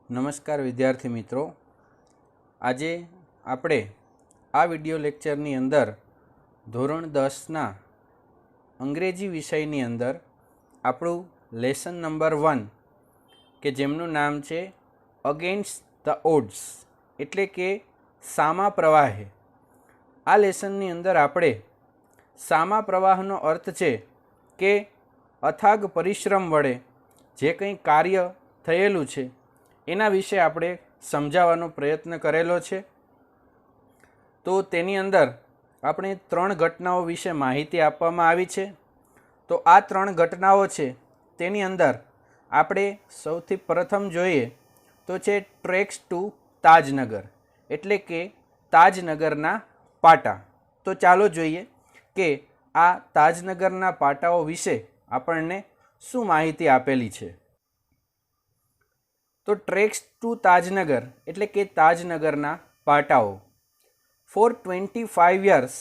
નમસ્કાર વિદ્યાર્થી મિત્રો, આજે આપણે આ વિડિયો લેક્ચરની અંદર ધોરણ 10ના અંગ્રેજી વિષયની અંદર આપણું લેસન નંબર 1 કે જેમનું નામ છે અગેન્સ્ટ ધ ઓડ્સ એટલે કે સામા પ્રવાહે, આ લેસનની અંદર આપણે સામા પ્રવાહનો અર્થ છે કે અથાગ પરિશ્રમ વડે જે કંઈ કાર્ય થયેલું છે એના વિશે આપણે સમજાવવાનો પ્રયત્ન કરેલો છે. તો તેની અંદર આપણે 3 ઘટનાઓ વિશે માહિતી આપવામાં આવી છે. તો આ 3 ઘટનાઓ છે તેની અંદર આપણે સૌથી પ્રથમ જોઈએ તો છે ટ્રેક્સ ટુ તાજનગર એટલે કે તાજનગરના પાટા. તો ચાલો જોઈએ કે આ તાજનગરના પાટાઓ વિશે આપણને શું માહિતી આપેલી છે. તો ટ્રેક્સ ટુ તાજનગર એટલે કે તાજનગરના પાટાઓ. For 25 years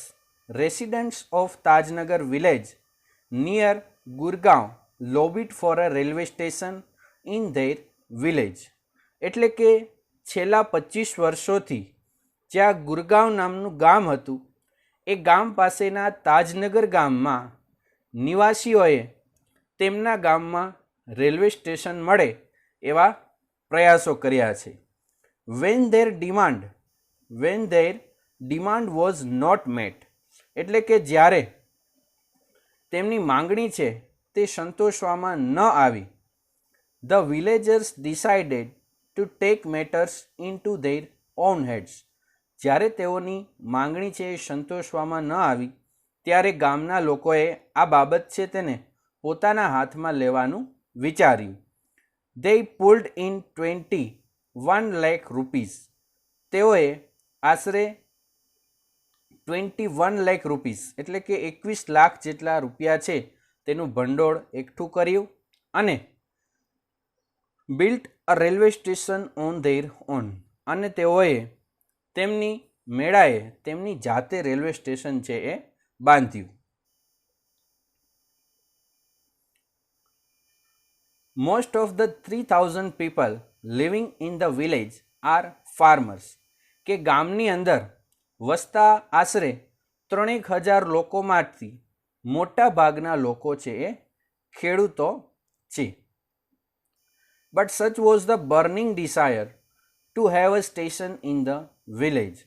residents of Tajnagar village near Gurgaon lobbied for a railway station in their village. એટલે કે છેલ્લા 25 વર્ષોથી જ્યાં ગુરગાંવ નામનું ગામ હતું એ ગામ પાસેના તાજનગર ગામમાં નિવાસીઓએ તેમના ગામમાં રેલવે સ્ટેશન મળે એવા પ્રયાસો કર્યા છે. when their demand was not met એટલે કે જ્યારે તેમની માંગણી છે તે સંતોષવામાં ન આવી, the villagers decided to take matters into their own heads. જ્યારે તેઓની માંગણી છે એ સંતોષવામાં ન આવી ત્યારે ગામના લોકોએ આ બાબત છે તેને પોતાના હાથમાં લેવાનું વિચાર્યું. They pulled in 21 lakh rupees. તેઓએ આશરે 21 lakh rupees એટલે કે 21 લાખ જેટલા રૂપિયા છે તેનું ભંડોળ એકઠું કર્યું અને built a railway station on their own. અને તેઓએ તેમની મેળાએ તેમની જાતે રેલવે સ્ટેશન છે એ બાંધ્યું. Most of the 3000 people living in the village are farmers. કે ગામની અંદર વસતા આશરે 3000 લોકોમાંથી મોટા ભાગના લોકો છે એ ખેડૂતો છે. But such was the burning desire to have a station in the village.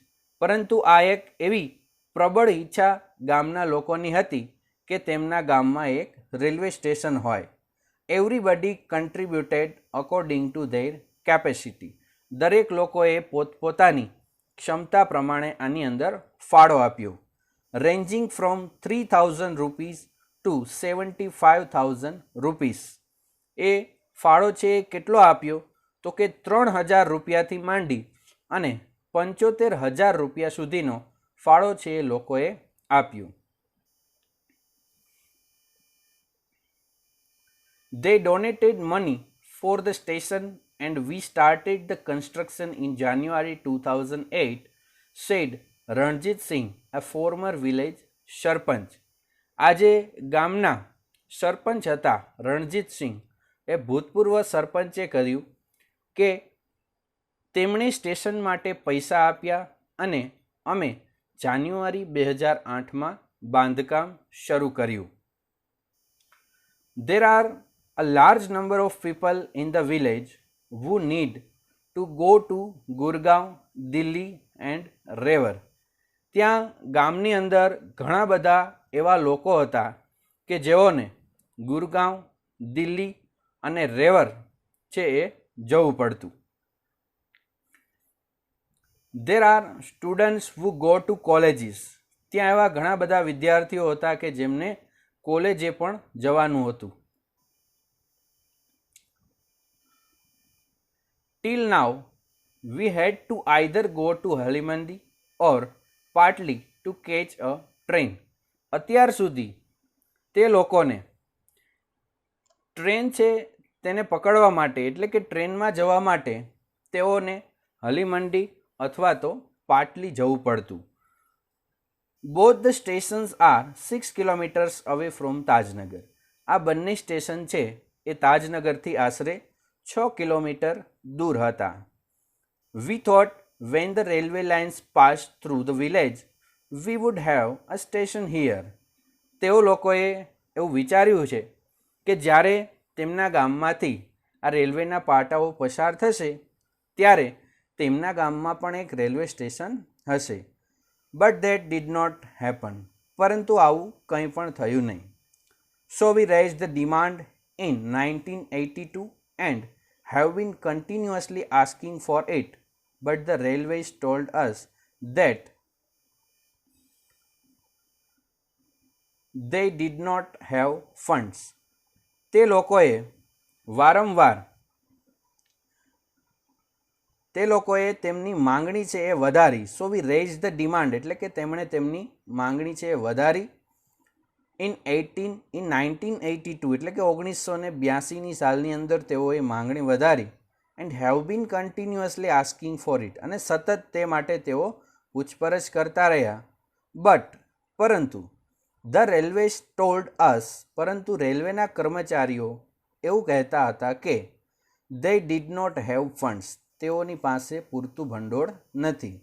પરંતુ આ એક એવી પ્રબળ ઈચ્છા ગામના લોકોની હતી કે તેમના ગામમાં એક રેલવે સ્ટેશન હોય. Everybody contributed according to their capacity. દરેક લોકોએ પોતપોતાની ક્ષમતા પ્રમાણે આની અંદર ફાળો આપ્યો. Ranging from 3000 rupees to 75,000 rupees. એ ફાળો છે એ કેટલો આપ્યો તો કે 3000 રૂપિયાથી માંડી અને 75,000 રૂપિયા સુધીનો ફાળો છે એ લોકોએ આપ્યો. They donated money for the station and we started the construction in January 2008, said Ranjit Singh, a former village સરપંચ. આજે ગામના સરપંચ હતા રણજીત સિંહ એ ભૂતપૂર્વ સરપંચે કહ્યું કે તેમણે સ્ટેશન માટે પૈસા આપ્યા અને અમે જાન્યુઆરી 2008માં બાંધકામ શરૂ કર્યું. There are a large number of people in the village who need to go to Gurgaon, Delhi and Revar. ત્યાં ગામની અંદર ઘણા બધા એવા લોકો હતા કે જેઓને ગુરગાંવ, દિલ્હી અને રેવર છે એ જવું પડતું. There are students who go to colleges. ત્યાં એવા ઘણા બધા વિદ્યાર્થીઓ હતા કે જેમને કોલેજે પણ જવાનું હતું. Till now, we had to either go to Halimandi or Patli to catch a train. અત્યાર સુધી તે લોકોને ટ્રેન છે તેને પકડવા માટે એટલે કે ટ્રેનમાં જવા માટે તેઓને હલીમંડી અથવા તો પાટલી જવું પડતું. Both the stations are 6 kilometers away from Tajnagar. આ બંને સ્ટેશન છે એ તાજનગરથી આશરે 6 કિલોમીટર દૂર હતા. We thought when the railway lines pass through the village V would have a station here. તેઓ લોકોએ એવું વિચાર્યું છે કે જ્યારે તેમના ગામમાંથી આ રેલવેના પાટાઓ પસાર થશે ત્યારે તેમના ગામમાં પણ એક રેલવે સ્ટેશન હશે. But that did not happen. પરંતુ આવું કંઈ પણ થયું નહીં. So we raise the demand in 1982 and have been continuously asking for it, but the railways told us that they did not have funds. તે લોકોએ તેમની માંગણી છે એ વધારી. સો વી રેઝ ધ ડિમાન્ડ એટલે કે તેમણે તેમની માંગણી છે એ વધારી ઇન 1982 એટલે કે 1982ની સાલની અંદર તેઓએ માંગણી વધારી. And have been continuously asking for it અને સતત તે માટે તેઓ પૂછપરછ કરતા રહ્યા. પરંતુ ધ રેલવેઝ ટોલ્ડ અસ પરંતુ રેલવેના કર્મચારીઓ એવું કહેતા હતા કે they did not have funds તેઓની પાસે પૂરતું ભંડોળ નથી.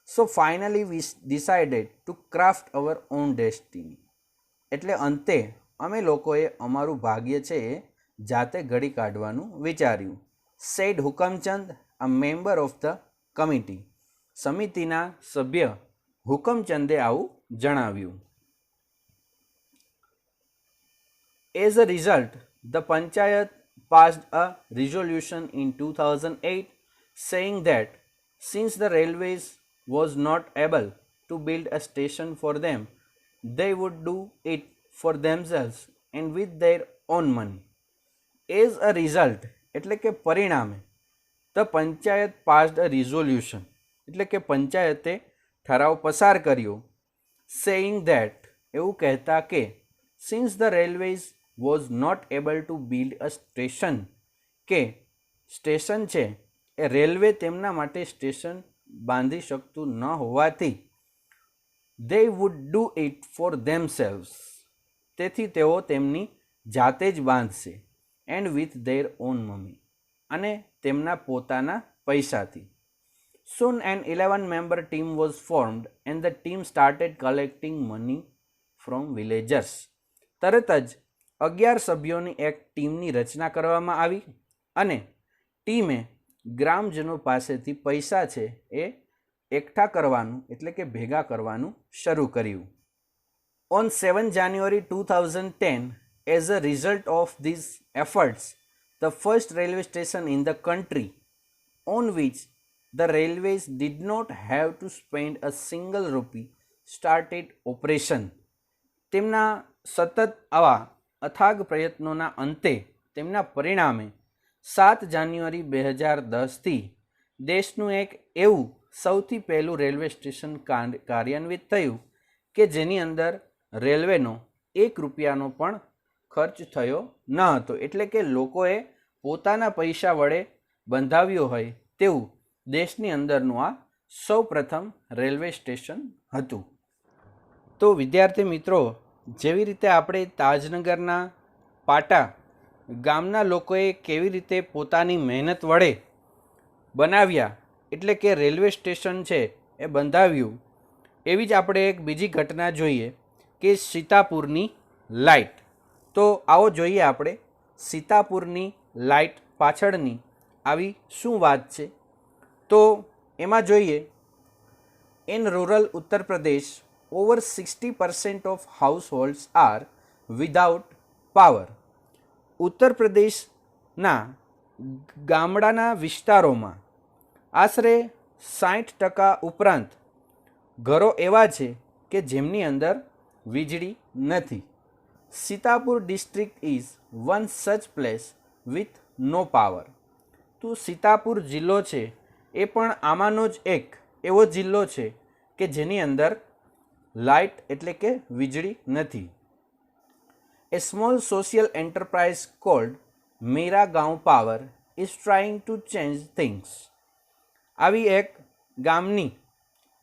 So finally we decided to cart hour on destiny એટલે અંતે અમે લોકોએ અમારું ભાગ્ય છે એ જાતે ઘડી કાઢવાનું વિચાર્યું. Said Hukamchand, a member of the committee. સમિતિના સભ્ય હુકમચંદે આવું જણાવ્યું. As a result the panchayat passed a resolution in 2008 saying that since the railways was not able to build a station for them, they would do it for themselves and with their own money. As a result એટલે કે પરિણામે the panchayat passed a resolution એટલે કે પંચાયતે ઠરાવ પસાર કર્યો saying that એવું કહેતા કે since the railways was not able to build a station કે સ્ટેશન છે એ રેલવે તેમના માટે સ્ટેશન બાંધી શકતું ન હોવાથી they would do it for themselves તેથી તેઓ તેમની જાતે જ બાંધશે and with their own money અને તેમના પોતાના પૈસાથી. Soon an 11-member team was formed and the team started collecting money from villagers. તરત જ 11 સભ્યોની એક ટીમની રચના કરવામાં આવી અને ટીમે ગ્રામજનો પાસેથી પૈસા છે એ એકઠા કરવાનું એટલે કે ભેગા કરવાનું શરૂ કર્યું. On 7 January 2010, as a result of these efforts, the first railway station in the country on which the railways did not have to spend a single rupee started operation. તેમના સતત આવા અથાગ પ્રયત્નોના અંતે તેમના પરિણામે 7 જાન્યુઆરી 2010થી દેશનું એક એવું સૌથી પહેલું રેલવે સ્ટેશન કાર્યાન્વિત થયું કે જેની અંદર રેલવેનો 1 રૂપિયાનો પણ ખર્ચ થયો ન હતો. એટલે કે લોકોએ પોતાના પૈસા વડે બંધાવ્યો હોય તેવું દેશની અંદરનું આ સૌ પ્રથમ રેલવે સ્ટેશન હતું. તો વિદ્યાર્થી મિત્રો, જેવી રીતે આપણે તાજનગરના પાટા ગામના લોકોએ કેવી રીતે પોતાની મહેનત વડે બનાવ્યા એટલે કે રેલવે સ્ટેશન છે એ બંધાવ્યું, એવી જ આપણે એક બીજી ઘટના જોઈએ કે સીતાપુરની લાઇટ. તો આવો જોઈએ આપણે સીતાપુરની લાઇટ પાછળની આવી શું વાત છે. તો એમાં જોઈએ, in rural Uttar Pradesh over 60% of households are without power. ઉત્તર પ્રદેશના ગામડાના વિસ્તારોમાં આશરે 60% ઉપરાંત ઘરો એવા છે કે જેમની અંદર વીજળી નથી. Sitapur district is one such place with no power. તો સીતાપુર જિલ્લો છે એ પણ આમાંનો જ એક એવો જિલ્લો છે કે જેની અંદર લાઇટ એટલે કે વીજળી નથી. A small social enterprise called Mera Gaon Power is trying to change things. આવી એક ગામની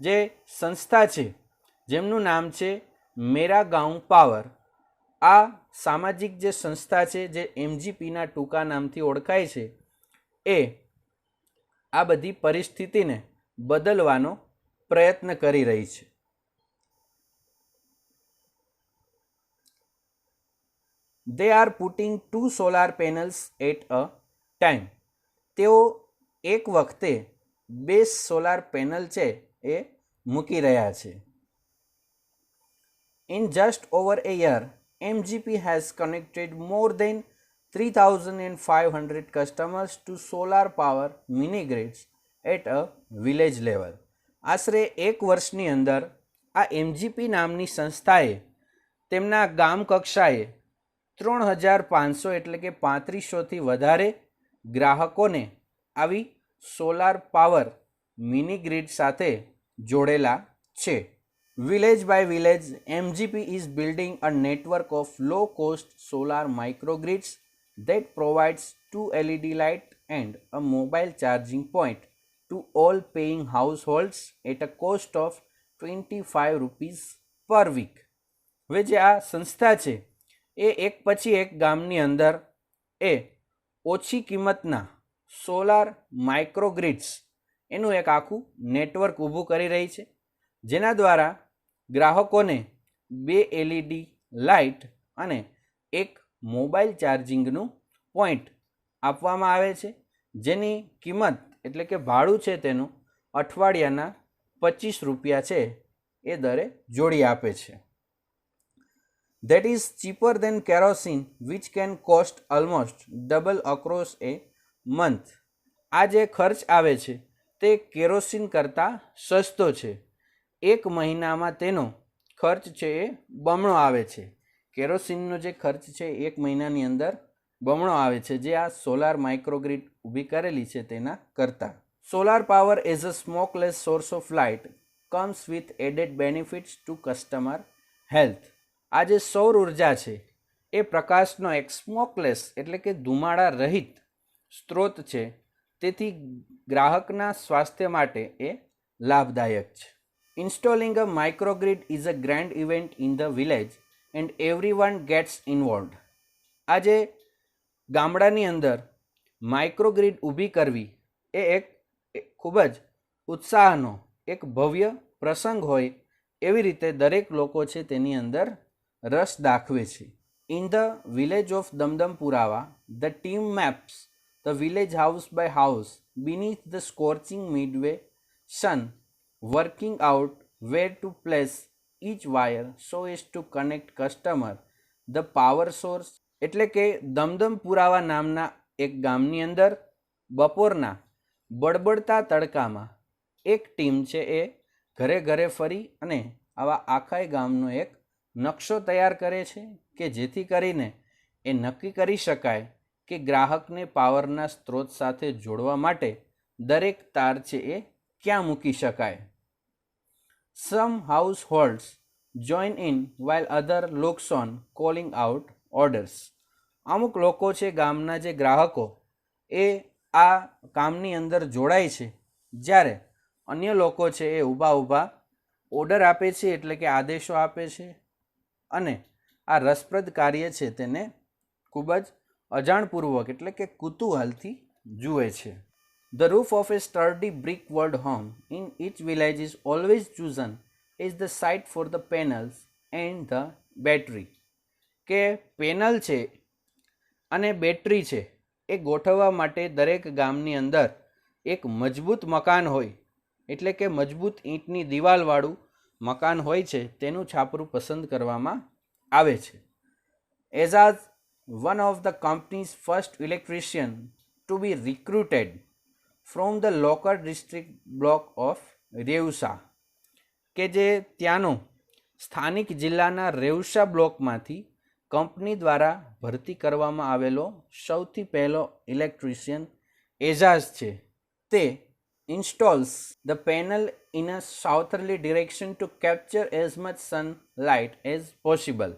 જે સંસ્થા છે જેમનું નામ છે મેરા ગાંવ પાવર. આ સામાજિક જે સંસ્થા છે જે MGPના ટૂંકા નામથી ઓળખાય છે, એ આ બધી પરિસ્થિતિને બદલવાનો પ્રયત્ન કરી રહી છે. They are putting 2 solar panels at a time. તેઓ એક વખતે 2 સોલાર પેનલ છે એ મૂકી રહ્યા છે. In just over a year, MGP has connected more than 3,500 customers to solar power mini grids at a village level. આશરે એક વર્ષની અંદર આ MGP નામની સંસ્થાએ તેમના ગામ કક્ષાએ 3,500 એટલે કે 3500થી વધારે ગ્રાહકોને આવી સોલાર પાવર મિની ગ્રીડ સાથે જોડેલા છે. Village by village, MGP is building a network of low-cost solar microgrids that provides 2 LED lights and a mobile charging point to all paying households at a cost of 25 rupees per week. હવે જે આ સંસ્થા છે એ એક પછી એક ગામની અંદર એ ઓછી કિંમતના સોલાર માઇક્રોગ્રિડ્સ એનું એક આખું નેટવર્ક ઊભું કરી રહી છે, જેના દ્વારા ગ્રાહકોને 2 LED લાઇટ અને એક મોબાઈલ ચાર્જિંગનું પોઈન્ટ આપવામાં આવે છે, જેની કિંમત એટલે કે ભાડું છે તેનું અઠવાડિયાના 25 રૂપિયા છે એ દરે જોડી આપે છે. That is cheaper than kerosene, which can cost almost double across a month. આ જે ખર્ચ આવે છે તે કેરોસીન કરતાં સસ્તો છે. એક મહિનામાં તેનો ખર્ચ છે એ બમણો આવે છે. કેરોસીનનો જે ખર્ચ છે એક મહિનાની અંદર બમણો આવે છે, જે આ સોલાર માઇક્રોગ્રીડ ઊભી કરેલી છે તેના કરતાં. Solar power as a smokeless source of light comes with added benefits to customer health. આ જે સૌર ઉર્જા છે એ પ્રકાશનો એક સ્મોકલેસ એટલે કે ધુમાડા રહિત સ્ત્રોત છે, તેથી ગ્રાહકના સ્વાસ્થ્ય માટે એ લાભદાયક છે. Installing a microgrid is a grand event in the village and everyone gets involved. આજે ગામડાની અંદર માઇક્રોગ્રીડ ઊભી કરવી એ એક ખૂબ જ ઉત્સાહનો એક ભવ્ય પ્રસંગ હોય એવી રીતે દરેક લોકો છે તેની અંદર રસ દાખવે છે. In the village of Damdampuરાવા, the team maps the village house by house beneath the scorching midway sun, working out where to place each wire so as to connect customer the power source. એટલે કે દમદમપુરાવા નામના એક ગામની અંદર બપોરના બળબડતા તડકામાં એક team છે એ ઘરે ઘરે ફરી અને આવા આખા ગામનો એક નકશો તૈયાર કરે છે કે જેથી કરીને એ નક્કી કરી શકાય કે ગ્રાહકને પાવરના સ્ત્રોત સાથે જોડવા માટે દરેક તાર છે એ ક્યાં મૂકી શકાય. Some households join in while other looks on, calling out orders. અમુક લોકો છે ગામના જે ગ્રાહકો એ આ કામની અંદર જોડાય છે, જ્યારે અન્ય લોકો છે એ ઊભા ઊભા ઓર્ડર આપે છે એટલે કે આદેશો આપે છે અને આ રસપ્રદ કાર્ય છે તેને ખૂબ જ અજાણપૂર્વક એટલે કે કુતૂહલથી જુએ છે. The roof of a sturdy brick-walled home in each village is always chosen as the site for the panels and the battery. કે પેનલ છે અને બેટરી છે એ ગોઠવવા માટે દરેક ગામની અંદર એક મજબૂત મકાન હોય એટલે કે મજબૂત ઈંટની દિવાલવાળું મકાન હોય છે તેનું છાપરું પસંદ કરવામાં આવે છે. As one of the company's first electrician to be recruited from the local district block of રેવસા, કે જે ત્યાંનો સ્થાનિક જિલ્લાના રેવસા બ્લોકમાંથી કંપની દ્વારા ભરતી કરવામાં આવેલો સૌથી પહેલો ઇલેક્ટ્રિશિયન એઝાઝ છે, તે installs the panel in a southerly direction to capture as much sunlight as possible.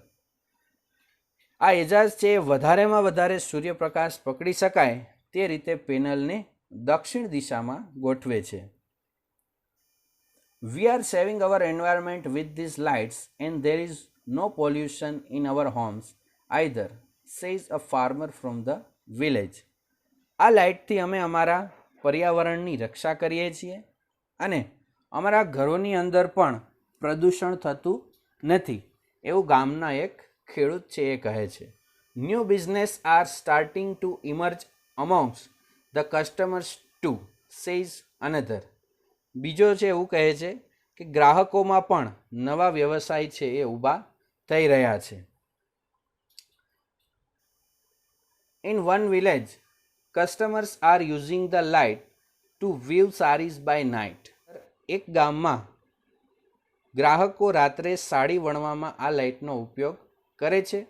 આ એજાઝ છે વધારેમાં વધારે સૂર્યપ્રકાશ પકડી શકાય તે રીતે પેનલને દક્ષિણ દિશામાં ગોઠવે છે. We are saving our environment with these lights and there is no pollution in our homes either, says a farmer from the village. આ લાઇટથી અમે અમારા પર્યાવરણની રક્ષા કરીએ છીએ અને અમારા ઘરોની અંદર પણ પ્રદૂષણ થતું નથી, એવું ગામના એક ખેડૂત છે એ કહે છે. New business are starting to emerge amongst the customers too, says another. બીજો છે એવું કહે છે કે ગ્રાહકોમાં પણ નવા વ્યવસાય છે એ ઊભા થઈ રહ્યા છે. In one village customers are using the light to view saris by night. એક ગામમાં ગ્રાહકો રાત્રે સાડી વણવામાં આ લાઇટનો ઉપયોગ કરે છે.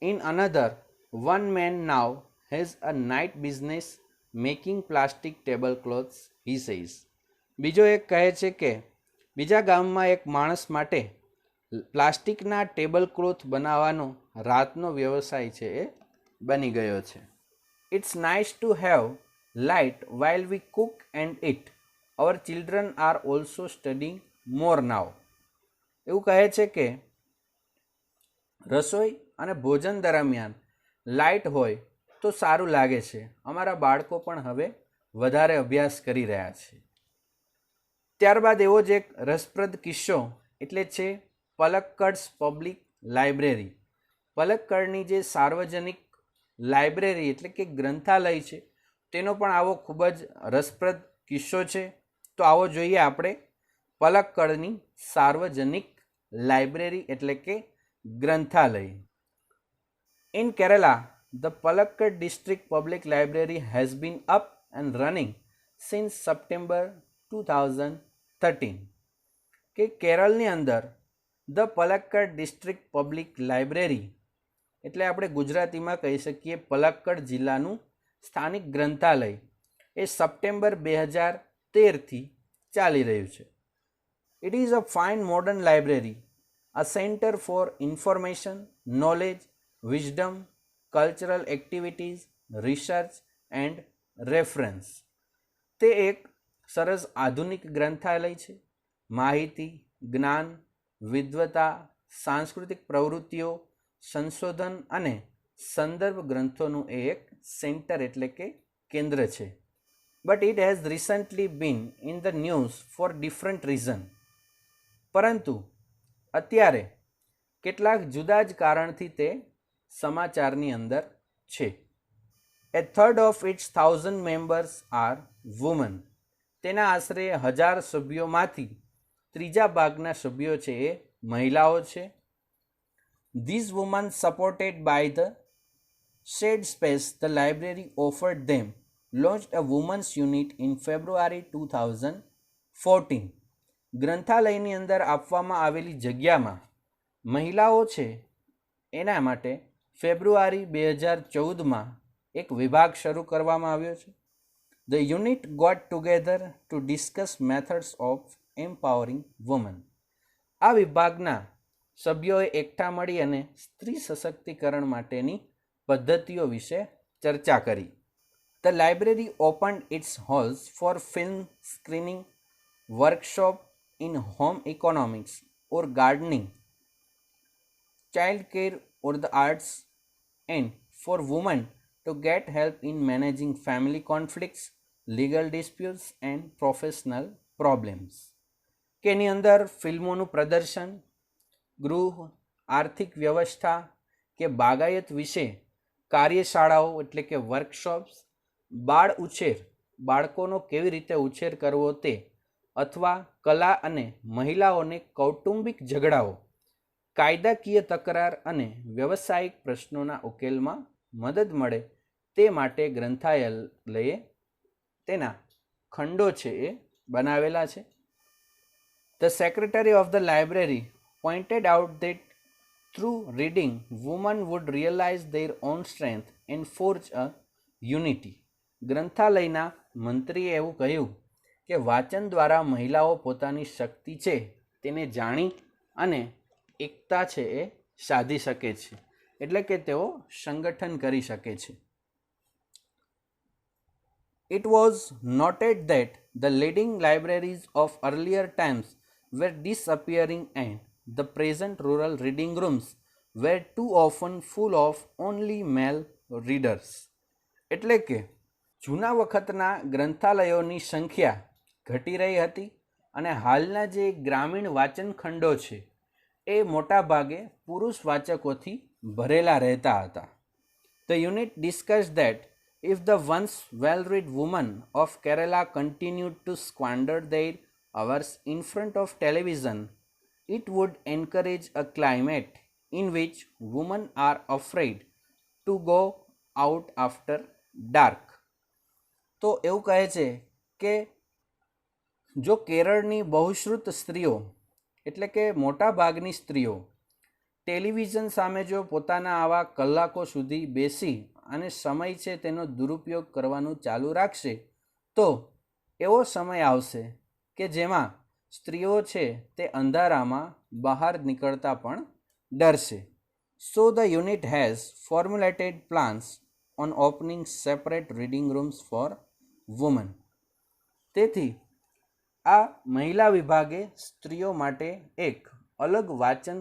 In another, one man now has a night business making plastic table clothes, he says. બીજો એક કહે છે કે બીજા ગામમાં એક માણસ માટે પ્લાસ્ટિકના ટેબલ ક્લોથ બનાવવાનો રાતનો વ્યવસાય છે એ બની ગયો છે. It's nice to have light while we cook and eat. Our children are also studying more now. એવું કહે છે કે રસોઈ અને ભોજન દરમિયાન લાઇટ હોય તો સારું લાગે છે. અમારા બાળકો પણ હવે વધારે અભ્યાસ કરી રહ્યા છે. ત્યારબાદ એવો જ એક રસપ્રદ કિસ્સો એટલે છે પલક્કડ્સ પબ્લિક લાઇબ્રેરી. પલક્કડની જે સાર્વજનિક લાઇબ્રેરી એટલે કે ગ્રંથાલય છે તેનો પણ આવો ખૂબ જ રસપ્રદ કિસ્સો છે. તો આવો જોઈએ આપણે પલક્કડની સાર્વજનિક લાઇબ્રેરી એટલે કે ગ્રંથાલય. In Kerala, the Palakkad district public library has been up and running since September 2013. કે કેરળની અંદર the Palakkad district public library એટલે આપણે ગુજરાતીમાં કહી શકીએ પલક્કડ જિલ્લાનું સ્થાનિક ગ્રંથાલય એ સપ્ટેમ્બર 2013થી ચાલી રહ્યું છે. It is a fine modern library, a centre for information, knowledge, wisdom, cultural activities, research and reference. તે એક સરસ આધુનિક ગ્રંથાલય છે. માહિતી, જ્ઞાન, વિદ્વતા, સાંસ્કૃતિક પ્રવૃત્તિઓ, સંશોધન અને સંદર્ભ ગ્રંથોનું એ એક સેન્ટર એટલે કે કેન્દ્ર છે. But it has recently been in the news for different reason. પરંતુ અત્યારે કેટલાક જુદા જ કારણથી તે સમાચારની અંદર છે. A third of its 1,000 members are women. તેના આશરે 1000 સભ્યોમાંથી ત્રીજા ભાગના સભ્યો છે એ મહિલાઓ છે. These women, supported by the shared space the library offered them, launched a women's unit in February 2014. ગ્રંથાલયની અંદર આપવામાં આવેલી જગ્યામાં મહિલાઓ છે એના માટે ફેબ્રુઆરી 2014માં એક વિભાગ શરૂ કરવામાં આવ્યો છે. The unit got together to discuss methods of empowering women. આ વિભાગના સભ્યોએ એકઠા મળી અને સ્ત્રી સશક્તિકરણ માટેની પદ્ધતિઓ વિશે ચર્ચા કરી. The library opened its halls for film screening, workshop in home economics or gardening, child care or the arts, and for women to get help in managing family conflicts, legal disputes and professional problems. કે એની અંદર ફિલ્મોનું પ્રદર્શન, ગૃહ, આર્થિક વ્યવસ્થા કે બાગાયત વિશે કાર્યશાળાઓ એટલે કે વર્કશોપ્સ, બાળ ઉછેર, બાળકોનો કેવી રીતે ઉછેર કરવો તે, અથવા કલા અને મહિલાઓને કૌટુંબિક ઝઘડાઓ, કાયદાકીય તકરાર અને વ્યવસાયિક પ્રશ્નોના ઉકેલમાં મદદ મળે તે માટે ગ્રંથાલયે તેના ખંડો છે એ બનાવેલા છે. The secretary of the library pointed out that through reading, women would realize their own strength and forge a unity. ગ્રંથાલયના મંત્રીએ એવું કહ્યું કે વાંચન દ્વારા મહિલાઓ પોતાની શક્તિ છે તેને જાણી અને એકતા છે એ સાધી શકે છે, એટલે કે તેઓ સંગઠન કરી શકે છે. It was noted that the leading libraries of earlier times were disappearing and the present rural reading rooms were too often full of only male readers. એટલે કે જૂના વખતના ગ્રંથાલયોની સંખ્યા ઘટી રહી હતી અને હાલના જે ગ્રામીણ વાંચનખંડો છે એ મોટા ભાગે પુરુષ વાચકોથી ભરેલા રહેતા હતા. The unit discussed that if the once well-read women of Kerala continued to squander their hours in front of television, it would encourage a climate in which women are afraid to go out after dark. તો એવું કહે છે કે જો કેરળની બહુશ્રુત સ્ત્રીઓ એટલે કે મોટા ભાગની સ્ત્રીઓ ટેલિવિઝન સામે જો પોતાના આવા કલાકો સુધી બેસી અને સમય છે તેનો દુરુપયોગ કરવાનું ચાલુ રાખશે તો એવો સમય આવશે કે જેમાં સ્ત્રીઓ છે તે અંધારામાં બહાર નીકળતા પણ ડરશે. So the unit has formulated plans on opening separate reading rooms for women. તેથી આ મહિલા વિભાગે સ્ત્રીઓ માટે એક અલગ વાંચન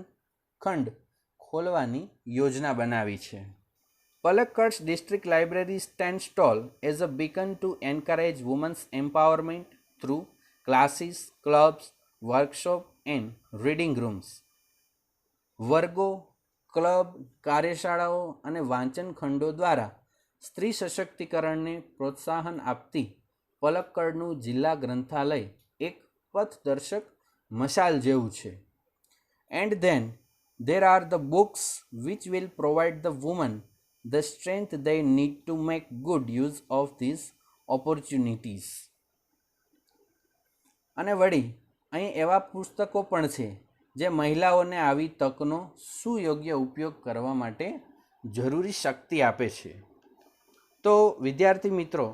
ખંડ ખોલવાની યોજના બનાવી છે. Palakkad's district library stands tall as a beacon to encourage women's empowerment through classes, clubs, workshops and reading rooms. વર્ગો, ક્લબ, કાર્યશાળાઓ અને વાંચન ખંડો દ્વારા સ્ત્રી સશક્તિકરણને પ્રોત્સાહન આપતી પલક્કડનું જિલ્લા ગ્રંથાલય એક પથદર્શક મશાલ જેવું છે. And then there are the books which will provide the women the strength they need to make good use of these opportunities. અને વળી અહીં એવા પુસ્તકો પણ છે જે મહિલાઓને આવી તકનો સુયોગ્ય ઉપયોગ કરવા માટે જરૂરી શક્તિ આપે છે. તો વિદ્યાર્થી મિત્રો,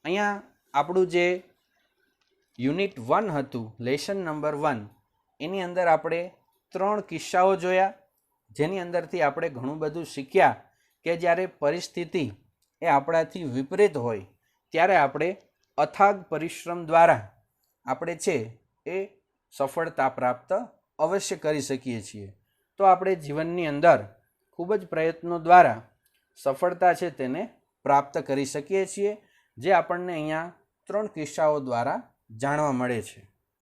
અહીંયા આપણું જે યુનિટ 1 હતું, લેસન નંબર 1, એની અંદર આપણે 3 કિસ્સાઓ જોયા, જેની અંદરથી આપણે ઘણું બધું શીખ્યા કે જ્યારે પરિસ્થિતિ એ આપણાથી વિપરીત હોય ત્યારે આપણે અથાગ પરિશ્રમ દ્વારા આપણે છે એ સફળતા પ્રાપ્ત અવશ્ય કરી શકીએ છીએ. તો આપણે જીવનની અંદર ખૂબ જ પ્રયત્નો દ્વારા સફળતા છે તેને પ્રાપ્ત કરી શકીએ છીએ, જે આપણને અહીંયા 3 કિસ્સાઓ દ્વારા જાણવા મળે છે.